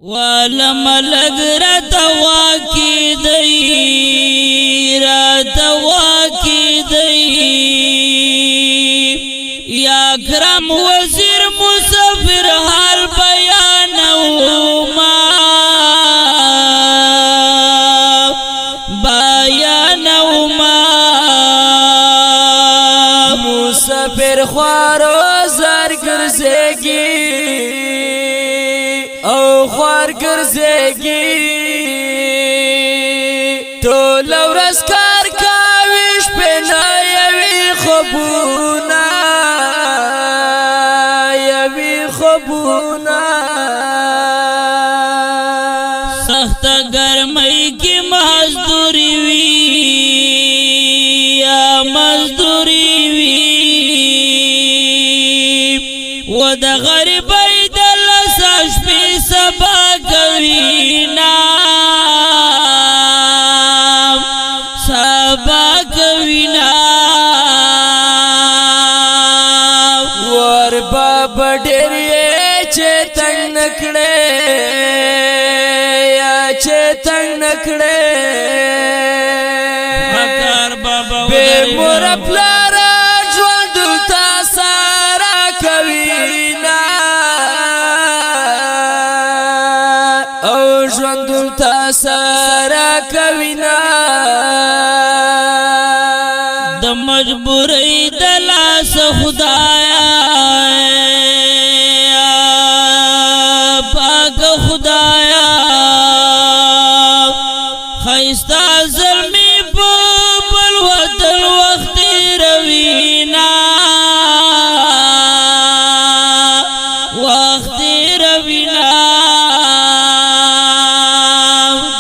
والم لگ رتوا کی دی یا اکرم وزیر مسافر حال بیانو ما مسافر خوارو زار گرزگی او خوار گرزگی تو لورس کار کاویش پینا یوی خوبونا سخت گرمی کی مزدوری وی یا مزدوری وی و د غریبی دل ساش پی سبا کوینا ور باب ډېرې چې تنگ نکړې یا چې تنگ نکړې هکار بابا به مور پلار ژوند تا سارا کوینا او ژوند تا سارا کوینا د مجبوری دلاس خدایا پاک خدایا خیستا ظلمی بل وطن وقت روینا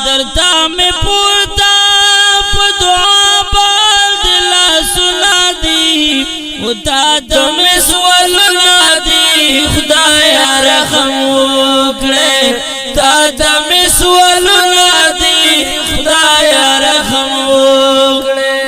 درتا میں پورتا پدعا بال دلا سنا دی اتا تم سوالنا دی خدایا رحم وکڑے تا تم سوالنا دی خدایا رحم وکڑے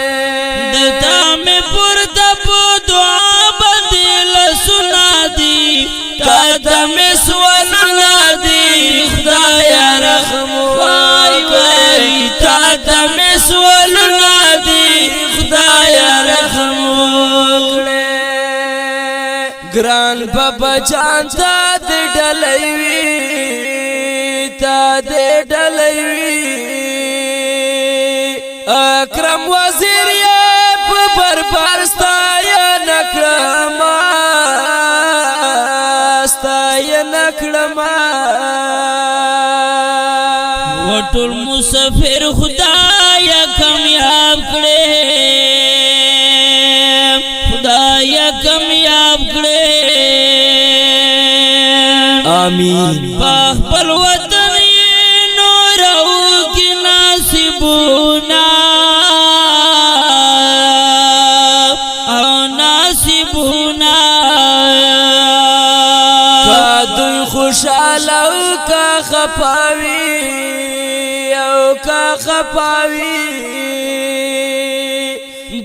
درتا میں پورتا پدعا بال دلا سنا دی تا تم سوالنا دی خدایا رحم وکڑے تا تم سوالنا دی خدایا رحم وکڑے گران بابا جان تا دے ڈلوی تا دے ڈلوی اکرم وزیر یہ بربر ستایا نکرما ستایا نکرما وطول مسافر خدایا کامیاب کرے خدایا کامیاب کرے آمین پاک پل وطن نورو کی ناصبونا او ناصبونا کا دوی خوشحالو کا خپاوی او کا خپاوی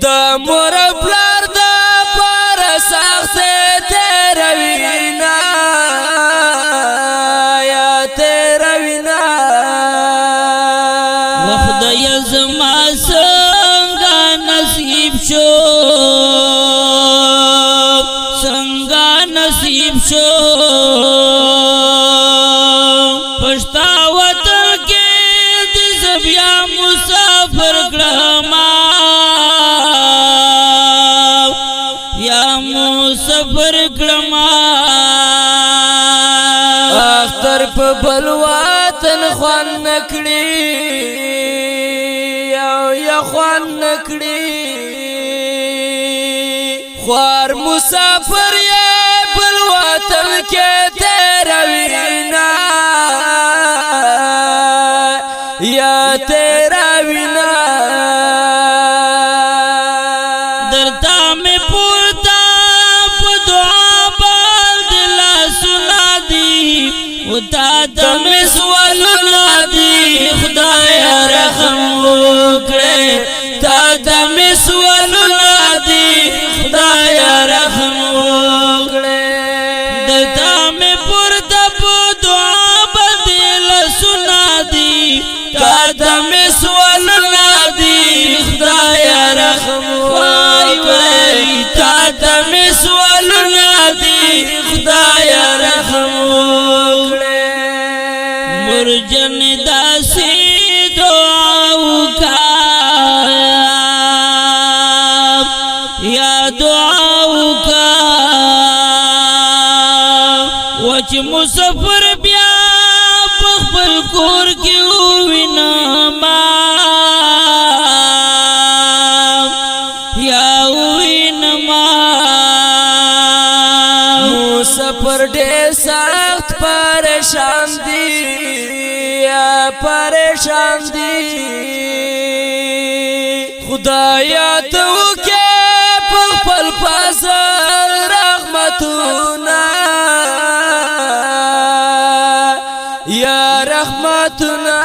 دا مور پلار دا پر سخت تیروینا یا تیروینا وخدای زما سنگا نصیب شو سنگا نصیب شو پشتا وطن کے دس بیا مسافر کرما یا مسافر کرما اختر په بلواتن خوان نکړي او یا خوان نکړي خوار مسافر یې بلواتن کې تیروینا یا تیروینا درتا میں پورتا دعا بال دلا سنا دی اتا تم سوالنا دی خدایا رحم وکڑے تا تم سوالنا دی خدایا رحم وکڑے درتا میں پورتا دعا بال دلا دم سوالنا دی خدایا رحم وکړې تا دم سوالنا دی خدایا رحم وکړې مرجن داسې دعا وکړه یا دعا وکړه وچ مسافر بیا خپل کور کې وینم یا وینم مسافر ډېر سخت پریشان دی یا پریشان دی خدایا ته وکړه په خپل فضل رحمتونه یا رحمتنا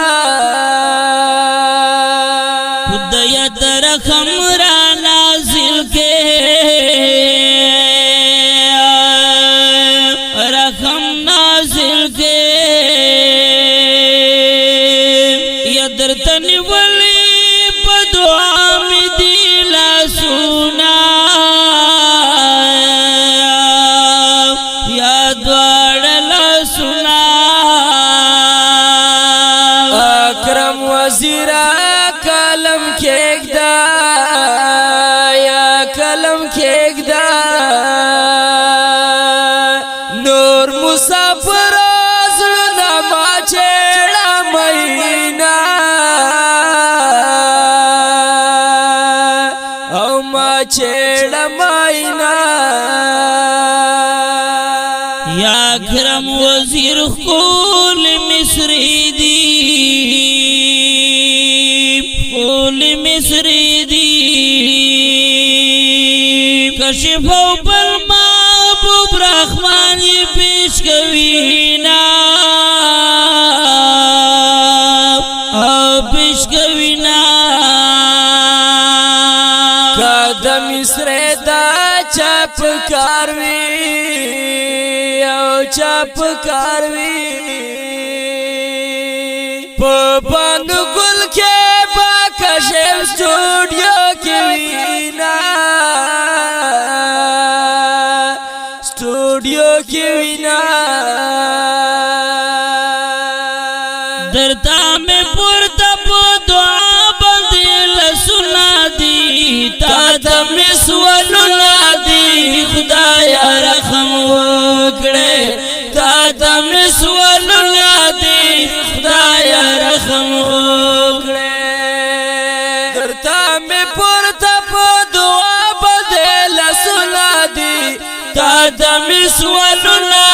خدایا ته رحم را نازل کې رحم نازل کې یا درته نیولې په دعا مې دی لاسونه یا دواړه لاسونه اکرم وزیرا کلم کېږدا یا کلم کېږدا نور مسافر زړه ما چېړه مینا او ما چېړه مینا یا اکرم وزیر خول مصری دی خول مصری دی کشف او بل محبوب رحمان یہ پیش کوي نا پیش کوي نا قدم سره دا چپ کاروي او چپ کاروي په باندې ګل کې با کشف سټوډیو کې وینا سټوډیو کې وینا درتا میں پورتا پو دعا بندی لسنا دی تا دم سوالنا دی خدایا رحم وکړې تا دم سوالنا دی خدایا رحم وکړې درتا میں پورتا پو دعا بندی لسنا دی تا دم سوالنا